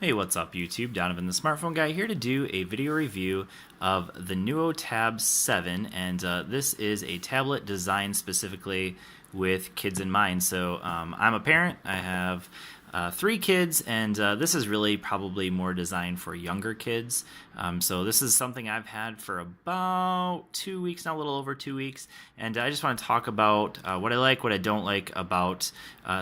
Hey, what's up YouTube? Donovan the Smartphone Guy here to do a video review of the Neutab 7, and this is a tablet designed specifically with kids in mind. So I'm a parent, I have 3 kids, and this is really probably more designed for younger kids. So this is something I've had for about 2 weeks now, a little over 2 weeks, and I just want to talk about what I like, what I don't like about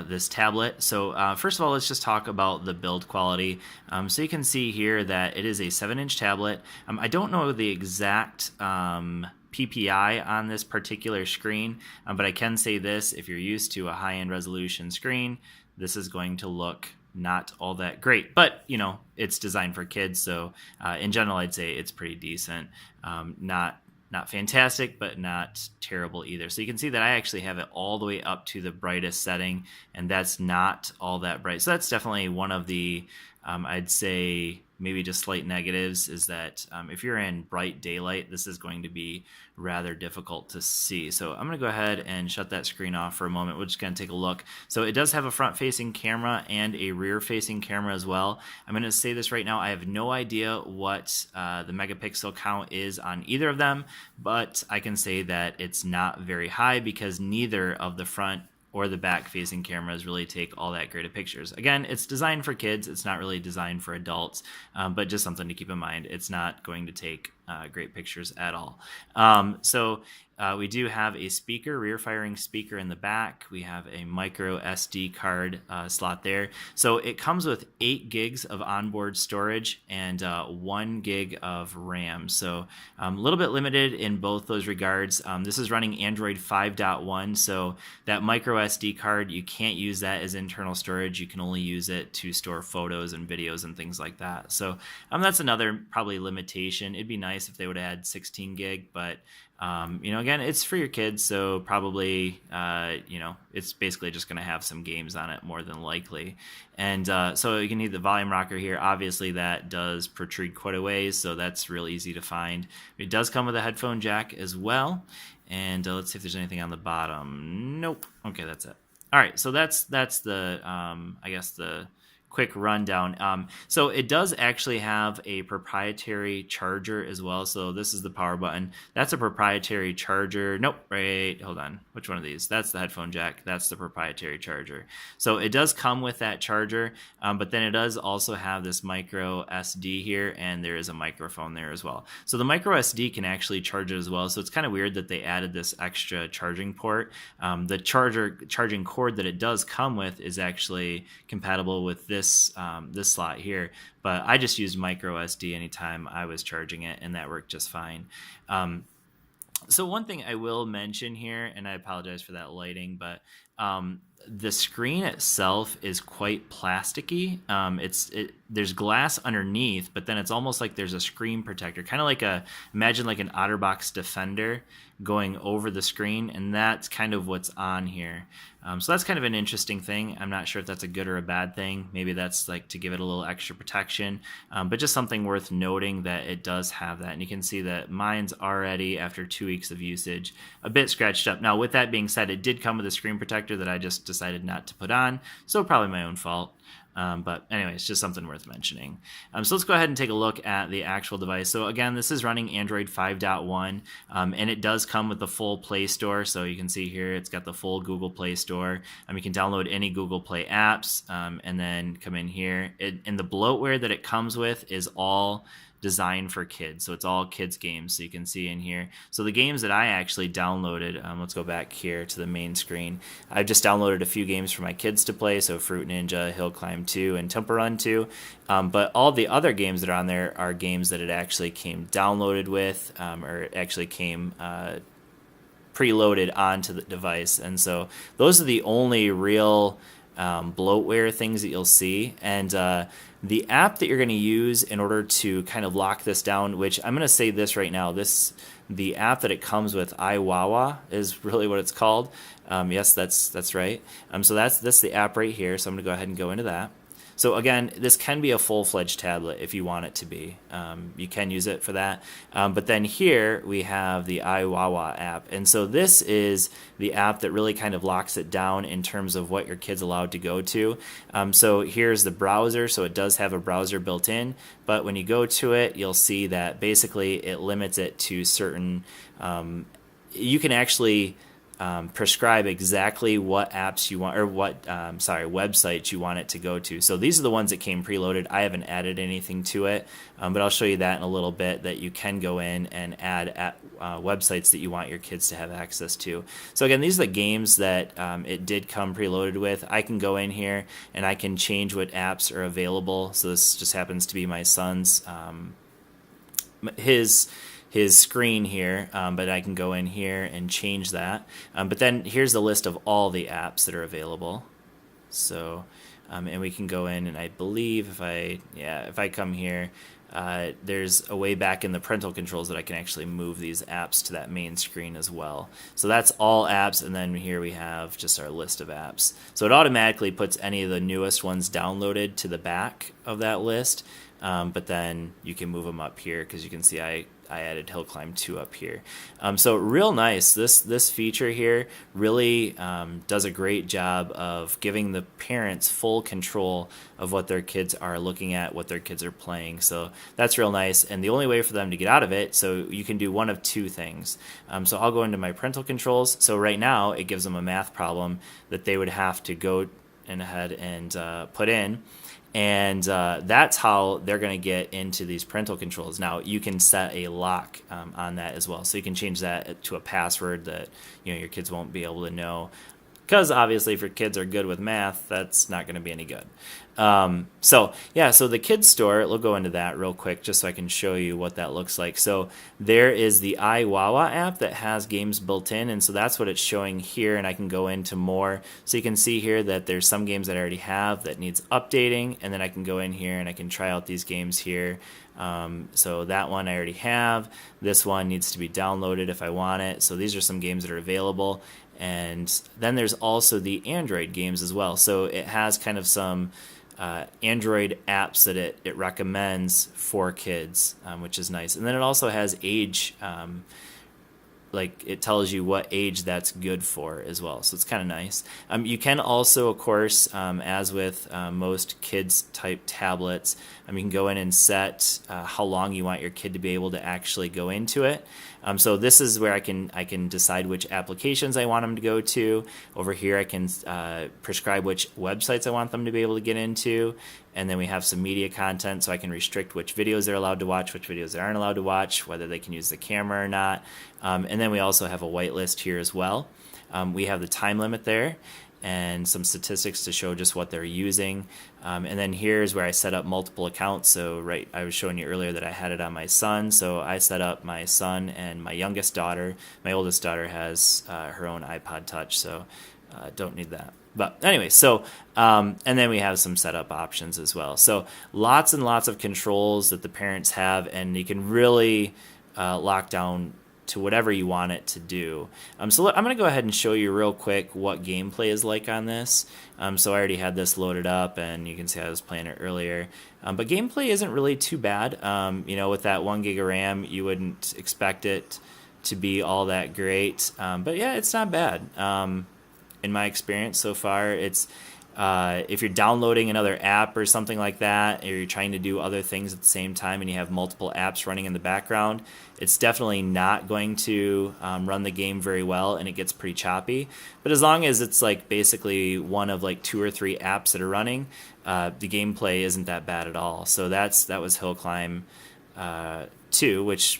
this tablet. So first of all, let's just talk about the build quality. So you can see here that it is a 7-inch tablet. I don't know the exact PPI on this particular screen, but I can say this: if you're used to a high-end resolution screen, this is going to look not all that great, but you know, it's designed for kids, so in general I'd say it's pretty decent. Not fantastic, but not terrible either. So you can see that I actually have it all the way up to the brightest setting, and that's not all that bright. So that's definitely one of the I'd say maybe just slight negatives, is that if you're in bright daylight, this is going to be rather difficult to see. So I'm going to go ahead and shut that screen off for a moment. We're just going to take a look. So it does have a front-facing camera and a rear-facing camera as well. I'm going to say this right now: I have no idea what the megapixel count is on either of them, but I can say that it's not very high because neither of the front or the back-facing cameras really take all that great of pictures. Again, it's designed for kids. It's not really designed for adults, but just something to keep in mind. It's not going to take great pictures at all. We do have a speaker, rear-firing speaker in the back. We have a micro SD card slot there. So it comes with 8 gigs of onboard storage and 1 gig of RAM. So a little bit limited in both those regards. This is running Android 5.1, so that micro SD card, you can't use that as internal storage. You can only use it to store photos and videos and things like that. So that's another probably limitation. It'd be nice if they would have had 16 gig, but again, it's for your kids, so probably, it's basically just going to have some games on it more than likely. And so you can need the volume rocker here. Obviously, that does protrude quite a ways, so that's real easy to find. It does come with a headphone jack as well. And let's see if there's anything on the bottom. Nope. Okay, that's it. All right, so that's the, I guess, the quick rundown. So it does actually have a proprietary charger as well. So this is the power button. That's a proprietary charger. Nope, right, hold on. Which one of these? That's the headphone jack. That's the proprietary charger. So it does come with that charger, but then it does also have this micro SD here, and there is a microphone there as well. So the micro SD can actually charge it as well. So it's kind of weird that they added this extra charging port. The charging cord that it does come with is actually compatible with this slot here, but I just used micro SD anytime I was charging it, and that worked just fine. So one thing I will mention here, and I apologize for that lighting, but the screen itself is quite plasticky. There's glass underneath, but then it's almost like there's a screen protector, kind of like imagine like an OtterBox Defender going over the screen, and that's kind of what's on here. So that's kind of an interesting thing. I'm not sure if that's a good or a bad thing. Maybe that's like to give it a little extra protection, but just something worth noting that it does have that. And you can see that mine's already, after 2 weeks of usage, a bit scratched up. Now, with that being said, it did come with a screen protector that I just decided not to put on, so probably my own fault. But anyway, it's just something worth mentioning. So let's go ahead and take a look at the actual device. So again, this is running Android 5.1, and it does come with the full Play Store. So you can see here it's got the full Google Play Store. You can download any Google Play apps, and then come in here. And the bloatware that it comes with is all designed for kids, so it's all kids games. So you can see in here, so the games that I actually downloaded, let's go back here to the main screen. I've just downloaded a few games for my kids to play, so Fruit Ninja, Hill Climb 2, and Temple Run 2, but all the other games that are on there are games that it actually came downloaded with, or it actually came preloaded onto the device. And so those are the only real bloatware things that you'll see. And the app that you're going to use in order to kind of lock this down, which I'm going to say this right now, the app that it comes with, iWawa, is really what it's called. Yes, that's right. So that's the app right here. So I'm going to go ahead and go into that. So again, this can be a full-fledged tablet if you want it to be. You can use it for that. But then here we have the iWawa app. And so this is the app that really kind of locks it down in terms of what your kid's allowed to go to. So here's the browser. So it does have a browser built in. But when you go to it, you'll see that basically it limits it to certain... you can actually... prescribe exactly what apps you want, or what websites you want it to go to. So these are the ones that came preloaded. I haven't added anything to it, but I'll show you that in a little bit, that you can go in and add websites that you want your kids to have access to. So again, these are the games that it did come preloaded with. I can go in here and I can change what apps are available. So this just happens to be my son's, his screen here, but I can go in here and change that. But then here's the list of all the apps that are available. So, and we can go in, and I believe if I come here, there's a way back in the parental controls that I can actually move these apps to that main screen as well. So that's all apps, and then here we have just our list of apps. So it automatically puts any of the newest ones downloaded to the back of that list, but then you can move them up here, because you can see I added Hill Climb 2 up here. So real nice. This feature here really does a great job of giving the parents full control of what their kids are looking at, what their kids are playing. So that's real nice. And the only way for them to get out of it, so you can do one of two things. So I'll go into my parental controls. So right now it gives them a math problem that they would have to go ahead and put in. And that's how they're going to get into these parental controls. Now, you can set a lock on that as well. So you can change that to a password that your kids won't be able to know. Because obviously if your kids are good with math, that's not going to be any good. So the kids store, we'll go into that real quick just so I can show you what that looks like. So there is the iWawa app that has games built in, and so that's what it's showing here, and I can go into more. So you can see here that there's some games that I already have that needs updating, and then I can go in here and I can try out these games here. So that one I already have. This one needs to be downloaded if I want it. So these are some games that are available. And then there's also the Android games as well. So it has kind of some Android apps that it recommends for kids, which is nice. And then it also has age, like it tells you what age that's good for as well. So it's kind of nice. You can also, of course, as with most kids type tablets, you can go in and set how long you want your kid to be able to actually go into it. So this is where I can decide which applications I want them to go to. Over here I can prescribe which websites I want them to be able to get into. And then we have some media content, so I can restrict which videos they're allowed to watch, which videos they aren't allowed to watch, whether they can use the camera or not. And then we also have a whitelist here as well. We have the time limit there and some statistics to show just what they're using. And then here's where I set up multiple accounts. So I was showing you earlier that I had it on my son. So I set up my son and my youngest daughter. My oldest daughter has her own iPod Touch, so don't need that. But anyway, so and then we have some setup options as well. So lots and lots of controls that the parents have, and you can really lock down to whatever you want it to do. So I'm going to go ahead and show you real quick what gameplay is like on this. So I already had this loaded up, and you can see I was playing it earlier. But gameplay isn't really too bad. With that 1 gig of RAM, you wouldn't expect it to be all that great. But yeah, it's not bad. In my experience so far, it's if you're downloading another app or something like that, or you're trying to do other things at the same time and you have multiple apps running in the background, it's definitely not going to run the game very well, and it gets pretty choppy. But as long as it's like basically one of like 2 or 3 apps that are running, the gameplay isn't that bad at all. So that was Hill Climb 2, which,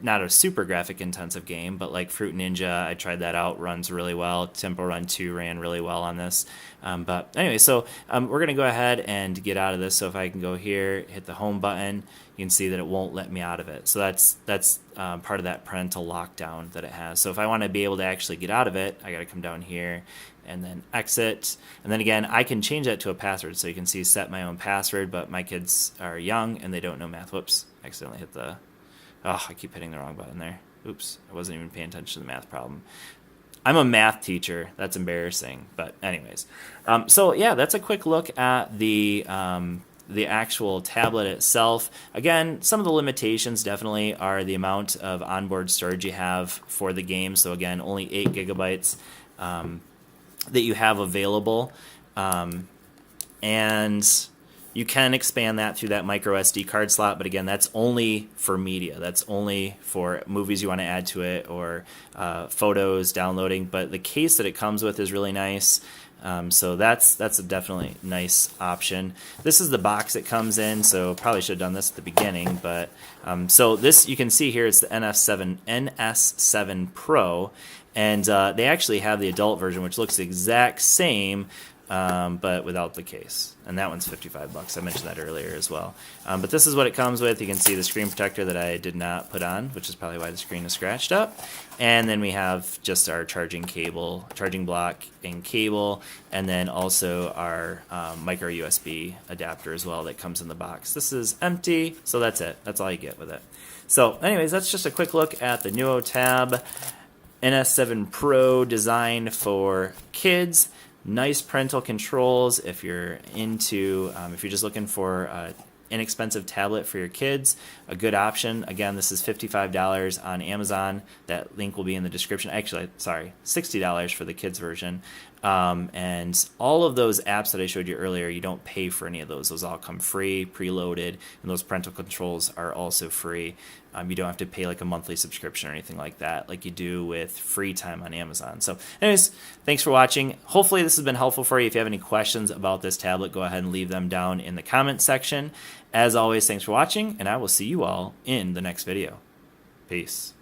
not a super graphic intensive game, but like Fruit Ninja, I tried that out, runs really well. Temple Run 2 ran really well on this. But anyway, so we're going to go ahead and get out of this. So if I can go here, hit the home button, you can see that it won't let me out of it. So that's part of that parental lockdown that it has. So if I want to be able to actually get out of it, I got to come down here and then exit. And then again, I can change that to a password. So you can see set my own password, but my kids are young and they don't know math. Whoops, I accidentally hit the... Oh, I keep hitting the wrong button there. Oops, I wasn't even paying attention to the math problem. I'm a math teacher. That's embarrassing. But anyways, so yeah, that's a quick look at the actual tablet itself. Again, some of the limitations definitely are the amount of onboard storage you have for the game. So again, only 8 gigabytes that you have available. And you can expand that through that micro SD card slot, but again, that's only for media. That's only for movies you want to add to it or photos, downloading. But the case that it comes with is really nice. So that's a definitely nice option. This is the box it comes in, so probably should have done this at the beginning. But so this, you can see here, it's the NS7 Pro, and they actually have the adult version, which looks the exact same, but without the case. And that one's $55. I mentioned that earlier as well. But this is what it comes with. You can see the screen protector that I did not put on, which is probably why the screen is scratched up. And then we have just our charging cable, charging block and cable, and then also our micro USB adapter as well that comes in the box. This is empty, so that's it. That's all you get with it. So anyways, that's just a quick look at the Neutab NS7 Pro designed for kids. Nice parental controls if you're into, if you're just looking for an inexpensive tablet for your kids, a good option. Again, this is $55 on Amazon. That link will be in the description. Actually, sorry, $60 for the kids version. And all of those apps that I showed you earlier, you don't pay for any of those. Those all come free, preloaded, and those parental controls are also free. You don't have to pay like a monthly subscription or anything like that, like you do with free time on Amazon. So anyways, thanks for watching. Hopefully this has been helpful for you. If you have any questions about this tablet, go ahead and leave them down in the comments section. As always, thanks for watching, and I will see you all in the next video. Peace.